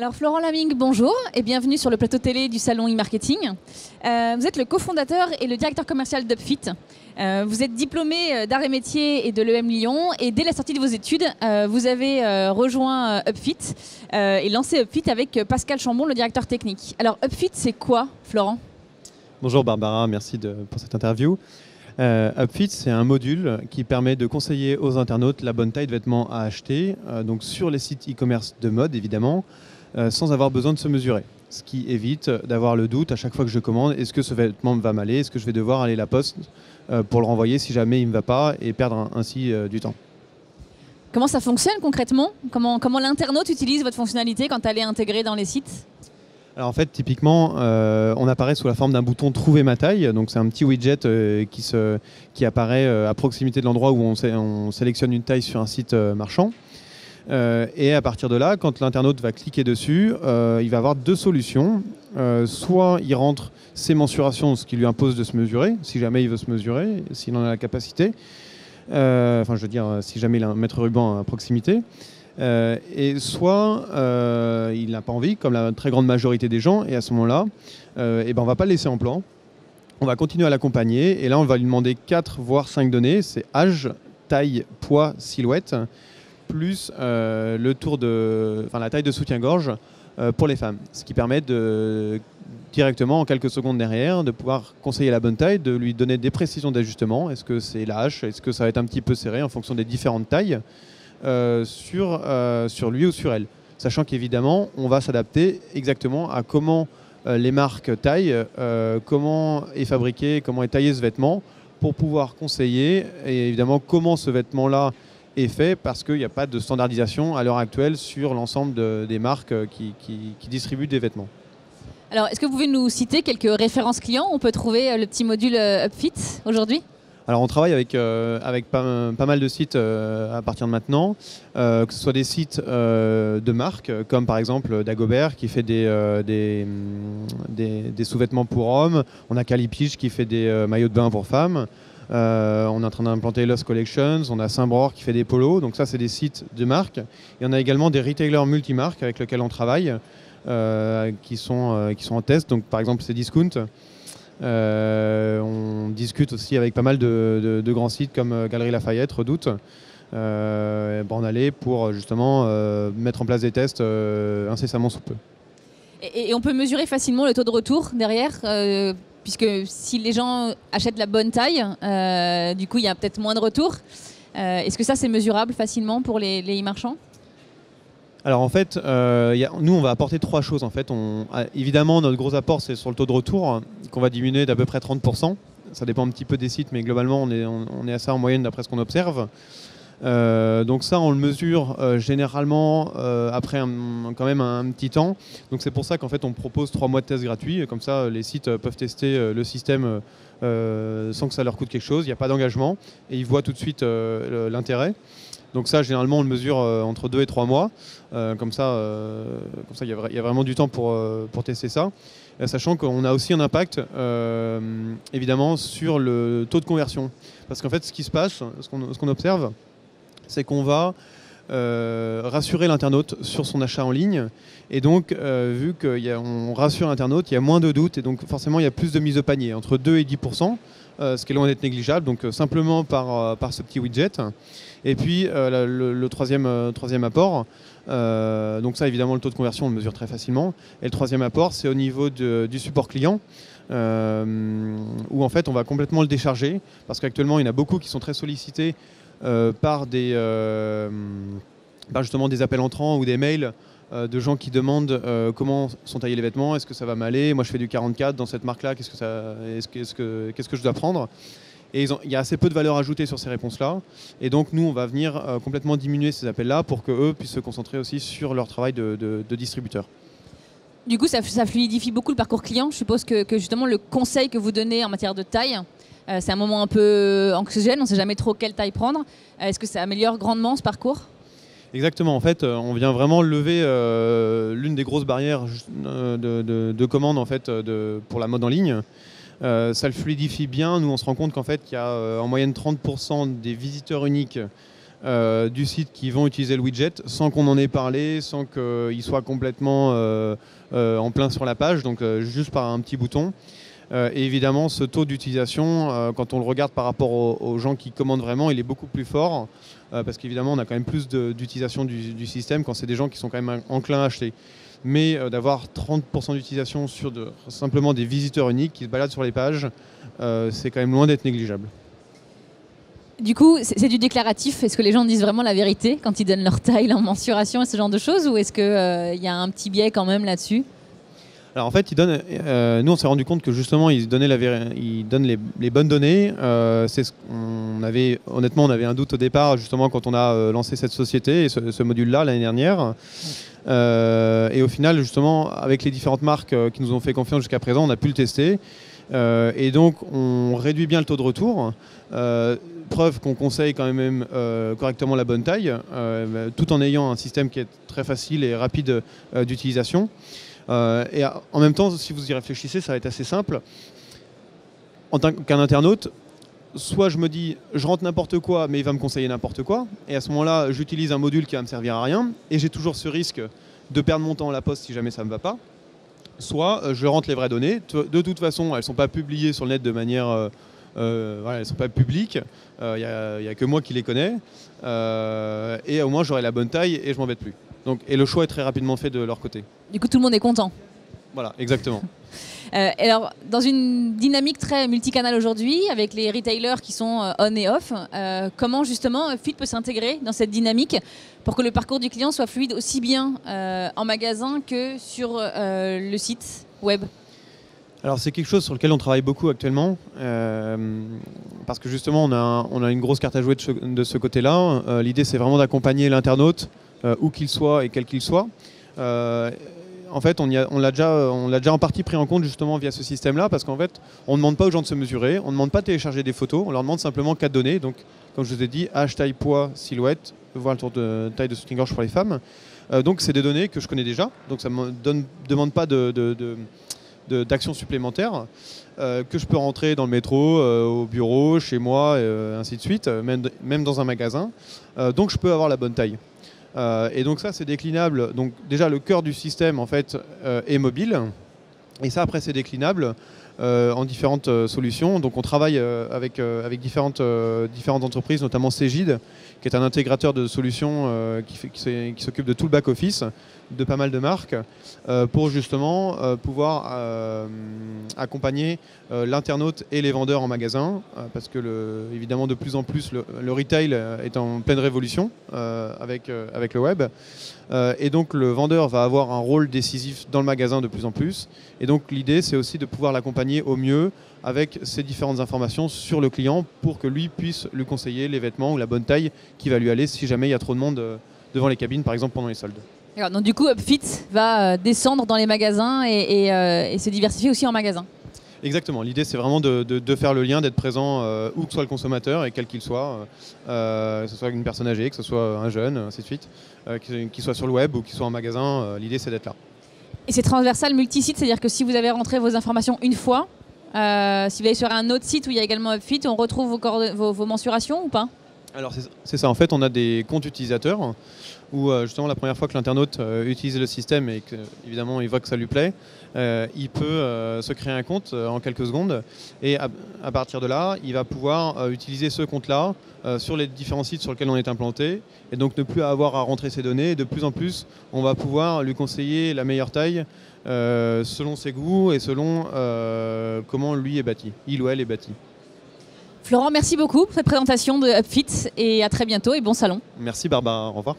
Alors Florent Laming, bonjour et bienvenue sur le plateau télé du salon e-marketing. Vous êtes le cofondateur et le directeur commercial d'Upfit. Vous êtes diplômé d'arts et métiers et de l'EM Lyon et dès la sortie de vos études, vous avez rejoint Upfit et lancé Upfit avec Pascal Chambon, le directeur technique. Alors Upfit, c'est quoi, Florent ? Bonjour Barbara, merci pour cette interview. Upfit, c'est un module qui permet de conseiller aux internautes la bonne taille de vêtements à acheter, donc sur les sites e-commerce de mode évidemment, sans avoir besoin de se mesurer. Ce qui évite d'avoir le doute à chaque fois que je commande, est-ce que ce vêtement va m'aller, est-ce que je vais devoir aller à la poste pour le renvoyer si jamais il ne me va pas et perdre ainsi du temps. Comment ça fonctionne concrètement ? Comment l'internaute utilise votre fonctionnalité quand elle est intégrée dans les sites ? Alors en fait, typiquement, on apparaît sous la forme d'un bouton « Trouver ma taille ». Donc c'est un petit widget qui apparaît à proximité de l'endroit où on sélectionne une taille sur un site marchand. Et à partir de là, quand l'internaute va cliquer dessus, il va avoir deux solutions. Soit il rentre ses mensurations, ce qui lui impose de se mesurer, si jamais il veut se mesurer, s'il en a la capacité. Enfin, je veux dire, si jamais il a un mètre ruban à proximité. Et soit il n'a pas envie, comme la très grande majorité des gens, et à ce moment-là, on ne va pas le laisser en plan. On va continuer à l'accompagner, et là on va lui demander 4 voire 5 données, c'est âge, taille, poids, silhouette, plus la taille de soutien-gorge pour les femmes. Ce qui permet directement, en quelques secondes derrière, de pouvoir conseiller la bonne taille, de lui donner des précisions d'ajustement. Est-ce que c'est la hache, est-ce que ça va être un petit peu serré en fonction des différentes tailles sur lui ou sur elle. Sachant qu'évidemment, on va s'adapter exactement à comment les marques taillent, comment est fabriqué, comment est taillé ce vêtement, pour pouvoir conseiller, et évidemment comment ce vêtement-là est fait, parce qu'il n'y a pas de standardisation à l'heure actuelle sur l'ensemble des marques qui distribuent des vêtements. Alors, est-ce que vous pouvez nous citer quelques références clients où on peut trouver le petit module Upfit aujourd'hui ? Alors on travaille avec pas mal de sites à partir de maintenant, que ce soit des sites de marques, comme par exemple Dagobert qui fait des sous-vêtements pour hommes, on a Calipige qui fait des maillots de bain pour femmes, on est en train d'implanter Lost Collections, on a Saint-Bror qui fait des polos, donc ça c'est des sites de marques. Et on a également des retailers multimarques avec lesquels on travaille, qui sont en test, donc par exemple c'est Discount. On discute aussi avec pas mal de grands sites comme Galeries Lafayette, Redoute, Bornalais, pour justement mettre en place des tests incessamment sous peu. Et on peut mesurer facilement le taux de retour derrière, puisque si les gens achètent la bonne taille, du coup il y a peut-être moins de retours. Est-ce que ça c'est mesurable facilement pour les e-marchands ? Alors en fait, nous on va apporter 3 choses. En fait, évidemment notre gros apport c'est sur le taux de retour qu'on va diminuer d'à peu près 30%. Ça dépend un petit peu des sites, mais globalement on est à ça en moyenne d'après ce qu'on observe. Donc ça on le mesure généralement après quand même un petit temps. Donc c'est pour ça qu'en fait on propose 3 mois de tests gratuits. Comme ça les sites peuvent tester le système sans que ça leur coûte quelque chose. Il n'y a pas d'engagement et ils voient tout de suite l'intérêt. Donc ça, généralement, on le mesure entre 2 et 3 mois. Comme ça, il y a vraiment du temps pour tester ça. Sachant qu'on a aussi un impact, évidemment, sur le taux de conversion. Parce qu'en fait, ce qui se passe, ce qu'on observe, c'est qu'on va rassurer l'internaute sur son achat en ligne. Et donc, vu qu'on rassure l'internaute, il y a moins de doutes. Et donc, forcément, il y a plus de mise au panier, entre 2 et 10%. Ce qui est loin d'être négligeable, donc simplement par ce petit widget. Et puis le troisième apport, donc ça évidemment le taux de conversion on le mesure très facilement. Et le troisième apport c'est au niveau du support client, où en fait on va complètement le décharger, parce qu'actuellement il y en a beaucoup qui sont très sollicités par justement des appels entrants ou des mails de gens qui demandent comment sont taillés les vêtements, est-ce que ça va m'aller, moi je fais du 44 dans cette marque-là, qu'est-ce que je dois prendre ? Et il y a assez peu de valeur ajoutée sur ces réponses-là. Et donc nous, on va venir complètement diminuer ces appels-là pour qu'eux puissent se concentrer aussi sur leur travail de distributeur. Du coup, ça fluidifie beaucoup le parcours client. Je suppose que justement le conseil que vous donnez en matière de taille, c'est un moment un peu anxiogène, on ne sait jamais trop quelle taille prendre. Est-ce que ça améliore grandement ce parcours ? Exactement, en fait, on vient vraiment lever l'une des grosses barrières de commande en fait, pour la mode en ligne. Ça le fluidifie bien. Nous, on se rend compte qu'en fait, il y a en moyenne 30% des visiteurs uniques du site qui vont utiliser le widget sans qu'on en ait parlé, sans qu'il soit complètement en plein sur la page, donc juste par un petit bouton. Et évidemment, ce taux d'utilisation, quand on le regarde par rapport aux gens qui commandent vraiment, il est beaucoup plus fort, parce qu'évidemment, on a quand même plus d'utilisation du système quand c'est des gens qui sont quand même enclins à acheter. Mais d'avoir 30% d'utilisation sur simplement des visiteurs uniques qui se baladent sur les pages, c'est quand même loin d'être négligeable. Du coup, c'est du déclaratif. Est-ce que les gens disent vraiment la vérité quand ils donnent leur taille, leur mensuration et ce genre de choses, ou est-ce qu'il y a un petit biais quand même là-dessus? Alors en fait, nous on s'est rendu compte que justement ils donnent les bonnes données. Honnêtement, on avait un doute au départ justement quand on a lancé cette société et ce module-là l'année dernière. Et au final, justement, avec les différentes marques qui nous ont fait confiance jusqu'à présent, on a pu le tester. Et donc on réduit bien le taux de retour. Preuve qu'on conseille quand même correctement la bonne taille, tout en ayant un système qui est très facile et rapide d'utilisation. Et en même temps, si vous y réfléchissez, ça va être assez simple. En tant qu'un internaute, soit je me dis, je rentre n'importe quoi, mais il va me conseiller n'importe quoi. Et à ce moment-là, j'utilise un module qui va me servir à rien. Et j'ai toujours ce risque de perdre mon temps à la poste si jamais ça ne me va pas. Soit je rentre les vraies données. De toute façon, elles ne sont pas publiées sur le net de manière... elles ne sont pas publiques. Il n'y a que moi qui les connais. Et au moins, j'aurai la bonne taille et je ne m'embête plus. Et le choix est très rapidement fait de leur côté. Du coup, tout le monde est content. Voilà, exactement. Alors, dans une dynamique très multicanale aujourd'hui, avec les retailers qui sont on et off, comment justement Upfit peut s'intégrer dans cette dynamique pour que le parcours du client soit fluide aussi bien en magasin que sur le site web? Alors c'est quelque chose sur lequel on travaille beaucoup actuellement, parce que justement on a une grosse carte à jouer de ce côté-là. L'idée c'est vraiment d'accompagner l'internaute, où qu'il soit et quel qu'il soit. En fait, on l'a déjà en partie pris en compte justement via ce système-là, parce qu'en fait, on ne demande pas aux gens de se mesurer, on ne demande pas de télécharger des photos, on leur demande simplement 4 données. Donc, comme je vous ai dit, âge, taille, poids, silhouette, voir le tour de taille de soutien-gorge pour les femmes. Donc, c'est des données que je connais déjà, donc ça ne me demande pas d'action supplémentaire, que je peux rentrer dans le métro, au bureau, chez moi, ainsi de suite, même dans un magasin. Donc, je peux avoir la bonne taille. Et donc ça c'est déclinable, donc déjà le cœur du système en fait est mobile, et ça après c'est déclinable en différentes solutions. Donc on travaille avec différentes entreprises, notamment Cegid, qui est un intégrateur de solutions qui s'occupe de tout le back-office de pas mal de marques, pour justement pouvoir accompagner l'internaute et les vendeurs en magasin, parce que évidemment de plus en plus le retail est en pleine révolution avec le web, et donc le vendeur va avoir un rôle décisif dans le magasin de plus en plus, et donc l'idée c'est aussi de pouvoir l'accompagner au mieux avec ces différentes informations sur le client pour que lui puisse lui conseiller les vêtements ou la bonne taille qui va lui aller si jamais il y a trop de monde devant les cabines par exemple pendant les soldes. Alors, donc du coup, Upfit va descendre dans les magasins et se diversifier aussi en magasin. Exactement. L'idée, c'est vraiment de faire le lien, d'être présent où que soit le consommateur et quel qu'il soit, que ce soit une personne âgée, que ce soit un jeune, ainsi de suite, qu'il soit sur le web ou qu'il soit en magasin. L'idée, c'est d'être là. Et c'est transversal multi-site, c'est-à-dire que si vous avez rentré vos informations une fois, si vous allez sur un autre site où il y a également Upfit, on retrouve vos mensurations ou pas? Alors c'est ça, en fait on a des comptes utilisateurs où justement la première fois que l'internaute utilise le système et qu'évidemment il voit que ça lui plaît, il peut se créer un compte en quelques secondes, et à partir de là il va pouvoir utiliser ce compte-là sur les différents sites sur lesquels on est implanté, et donc ne plus avoir à rentrer ses données, et de plus en plus on va pouvoir lui conseiller la meilleure taille selon ses goûts et selon comment lui est bâti, il ou elle est bâti. Florent, merci beaucoup pour cette présentation de Upfit et à très bientôt et bon salon. Merci Barbara, au revoir.